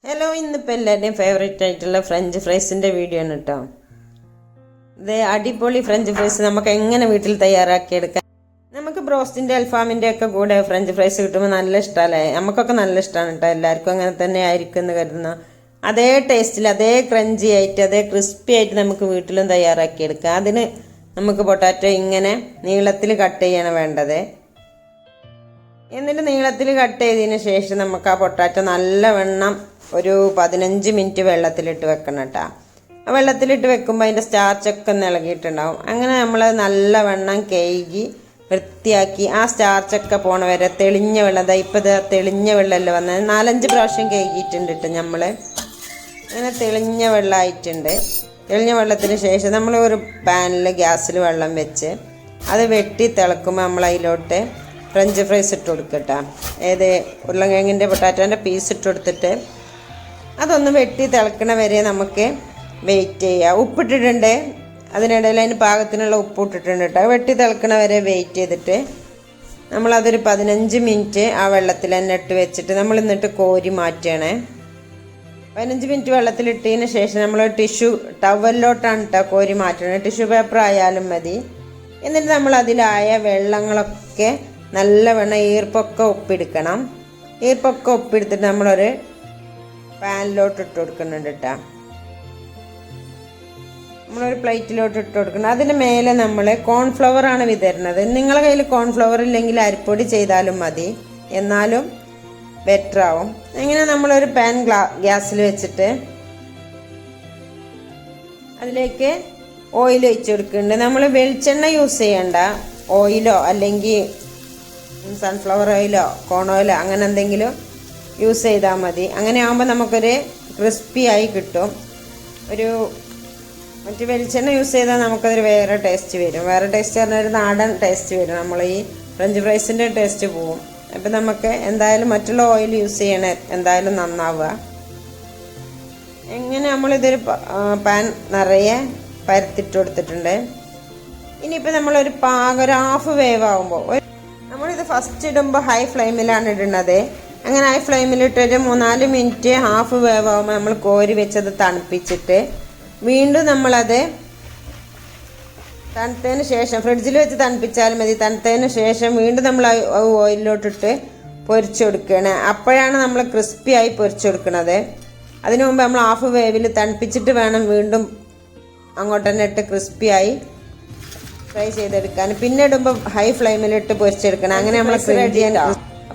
Hello, ഇന്നിപ്പോൾ എല്ലാവരുടെയും favourite ആയിട്ടുള്ള ഫ്രഞ്ച് ഫ്രൈസിൻ്റെ വീഡിയോ ആണ് കേട്ടോ. ഇത് അടിപൊളി ഫ്രഞ്ച് ഫ്രൈസ് നമുക്ക് എങ്ങനെ വീട്ടിൽ തയ്യാറാക്കിയെടുക്കാം. നമുക്ക് ബ്രോസ്റ്റിൻ്റെ അൽഫാമിൻ്റെ ഒക്കെ കൂടെ ഫ്രഞ്ച് ഫ്രൈസ് കിട്ടുമ്പോൾ നല്ല ഇഷ്ടമല്ലേ. നമുക്കൊക്കെ നല്ല ഇഷ്ടമാണ് കേട്ടോ. എല്ലാവർക്കും അങ്ങനെ തന്നെ ആയിരിക്കും എന്ന് കരുതുന്നു. അതേ ടേസ്റ്റിൽ, അതേ ക്രഞ്ചി ആയിട്ട്, അതേ ക്രിസ്പി ആയിട്ട് നമുക്ക് വീട്ടിലും തയ്യാറാക്കിയെടുക്കാം. അതിന് നമുക്ക് പൊട്ടാറ്റോ ഇങ്ങനെ നീളത്തിൽ കട്ട് ചെയ്യണം വേണ്ടത്. എന്നിട്ട് നീളത്തിൽ കട്ട് ചെയ്തതിന് ശേഷം നമുക്ക് ആ പൊട്ടാറ്റോ നല്ലവണ്ണം ഒരു 15 മിനിറ്റ് വെള്ളത്തിലിട്ട് വെക്കണം കേട്ടോ. ആ വെള്ളത്തിലിട്ട് വെക്കുമ്പോൾ അതിൻ്റെ സ്റ്റാർച്ചൊക്കെ ഒന്ന് ഇളകിയിട്ടുണ്ടാവും. അങ്ങനെ നമ്മൾ നല്ലവണ്ണം കഴുകി വൃത്തിയാക്കി ആ സ്റ്റാർച്ചൊക്കെ പോണ വരെ തെളിഞ്ഞ വെള്ളം, ഇപ്പോൾ ഇത് തെളിഞ്ഞ വെള്ളമല്ലേ വന്നത്, 4-5 പ്രാവശ്യം കഴുകിയിട്ടുണ്ട് കേട്ടോ നമ്മൾ. അങ്ങനെ തെളിഞ്ഞ വെള്ളമായിട്ടുണ്ട്. തെളിഞ്ഞ വെള്ളത്തിന് ശേഷം നമ്മൾ ഒരു പാനിൽ ഗ്യാസിൽ വെള്ളം വെച്ച് അത് വെട്ടി തിളക്കുമ്പോൾ നമ്മൾ അതിലോട്ട് ഫ്രഞ്ച് ഫ്രൈസ് ഇട്ട് കൊടുക്കട്ടോ. ഉരുളക്കിഴങ്ങിൻ്റെ പൊട്ടാറ്റോൻ്റെ പീസ് ഇട്ട് കൊടുത്തിട്ട് അതൊന്ന് വെട്ടി തിളക്കണ വരെ നമുക്ക് വെയിറ്റ് ചെയ്യുക. ഉപ്പിട്ടിട്ടുണ്ട്, അതിനിടയിൽ അതിന് പാകത്തിനുള്ള ഉപ്പ് ഇട്ടിട്ടുണ്ട് കേട്ടോ. വെട്ടി തിളക്കണ വരെ വെയിറ്റ് ചെയ്തിട്ട് നമ്മളതൊരു 15 മിനിറ്റ് ആ വെള്ളത്തിൽ തന്നെ ഇട്ട് വെച്ചിട്ട് നമ്മൾ എന്നിട്ട് കോരി മാറ്റണേ. 15 മിനിറ്റ് വെള്ളത്തിലിട്ടതിന് ശേഷം നമ്മൾ ടവലിലോട്ടാണ് കേട്ടോ കോരി മാറ്റണത്. ടിഷ്യൂ പേപ്പർ ആയാലും മതി. എന്നിട്ട് നമ്മൾ അതിലായ വെള്ളങ്ങളൊക്കെ നല്ലവണ്ണം ഈർപ്പൊക്കെ ഒപ്പിയെടുക്കണം. ഈർപ്പൊക്കെ ഒപ്പിയെടുത്തിട്ട് നമ്മളൊരു പാനിലോട്ട് ഇട്ട് കൊടുക്കുന്നുണ്ട് കേട്ടോ. നമ്മളൊരു പ്ലേറ്റിലോട്ട് ഇട്ട് കൊടുക്കണം. അതിന് മേലെ നമ്മൾ കോൺഫ്ലവറാണ് വിതരുന്നത്. നിങ്ങളുടെ കയ്യിൽ കോൺഫ്ലവർ ഇല്ലെങ്കിൽ അരിപ്പൊടി ചെയ്താലും മതി, എന്നാലും ബെറ്റർ ആവും. ഇങ്ങനെ നമ്മളൊരു പാൻ ഗ്യാസിൽ വെച്ചിട്ട് അതിലേക്ക് ഓയിൽ ഒഴിച്ച് കൊടുക്കുന്നുണ്ട്. നമ്മൾ വെളിച്ചെണ്ണ യൂസ് ചെയ്യണ്ട, ഓയിലോ അല്ലെങ്കിൽ സൺഫ്ലവർ ഓയിലോ കോൺ ഓയിലോ അങ്ങനെ എന്തെങ്കിലും യൂസ് ചെയ്താൽ മതി. അങ്ങനെ ആകുമ്പോൾ നമുക്കൊരു ക്രിസ്പി ആയി കിട്ടും. മറ്റ് വെളിച്ചെണ്ണ യൂസ് ചെയ്താൽ നമുക്കതൊരു വേറെ ടേസ്റ്റ് വരും. വേറെ ടേസ്റ്റ് പറഞ്ഞാൽ ഒരു നാടൻ ടേസ്റ്റ് വരും. നമ്മൾ ഈ ഫ്രഞ്ച് ഫ്രൈസിൻ്റെ ടേസ്റ്റ് പോവും. അപ്പം നമുക്ക് എന്തായാലും മറ്റുള്ള ഓയിൽ യൂസ് ചെയ്യണേ എന്തായാലും നന്നാവുക. എങ്ങനെ നമ്മളിതൊരു പാൻ നിറയെ പരത്തിട്ട് കൊടുത്തിട്ടുണ്ട്. ഇനിയിപ്പോൾ നമ്മളൊരു ഒരു ഹാഫ് വേവ് ആകുമ്പോൾ നമ്മളിത് ഫസ്റ്റ് ഇടുമ്പോൾ ഹൈ ഫ്ലെയിമിലാണ് ഇടുന്നത്. അങ്ങനെ ഹൈ ഫ്ലെയിമിലിട്ടൊരു 3-4 മിനിറ്റ് ഹാഫ് വേവ് ആകുമ്പോൾ നമ്മൾ കോരി വെച്ചത് തണുപ്പിച്ചിട്ട് വീണ്ടും നമ്മളത് തണുത്തതിന് ശേഷം ഫ്രിഡ്ജിൽ വെച്ച് തണുപ്പിച്ചാലും മതി. തണുത്തതിന് ശേഷം വീണ്ടും നമ്മൾ ഓയിലിലോട്ടിട്ട് പൊരിച്ചെടുക്കുകയാണ്. അപ്പോഴാണ് നമ്മൾ ക്രിസ്പി ആയി പൊരിച്ചെടുക്കുന്നത്. അതിനു മുമ്പ് നമ്മൾ ഹാഫ് വേവിൽ തണുപ്പിച്ചിട്ട് വേണം വീണ്ടും അങ്ങോട്ട് തന്നെ ഇട്ട് ക്രിസ്പിയായി ഫ്രൈ ചെയ്തെടുക്കാൻ. പിന്നെ ഇടുമ്പോൾ ഹൈ ഫ്ലെയിമിലിട്ട് പൊരിച്ചെടുക്കണം. അങ്ങനെ നമ്മൾ റെഡിയാണ്.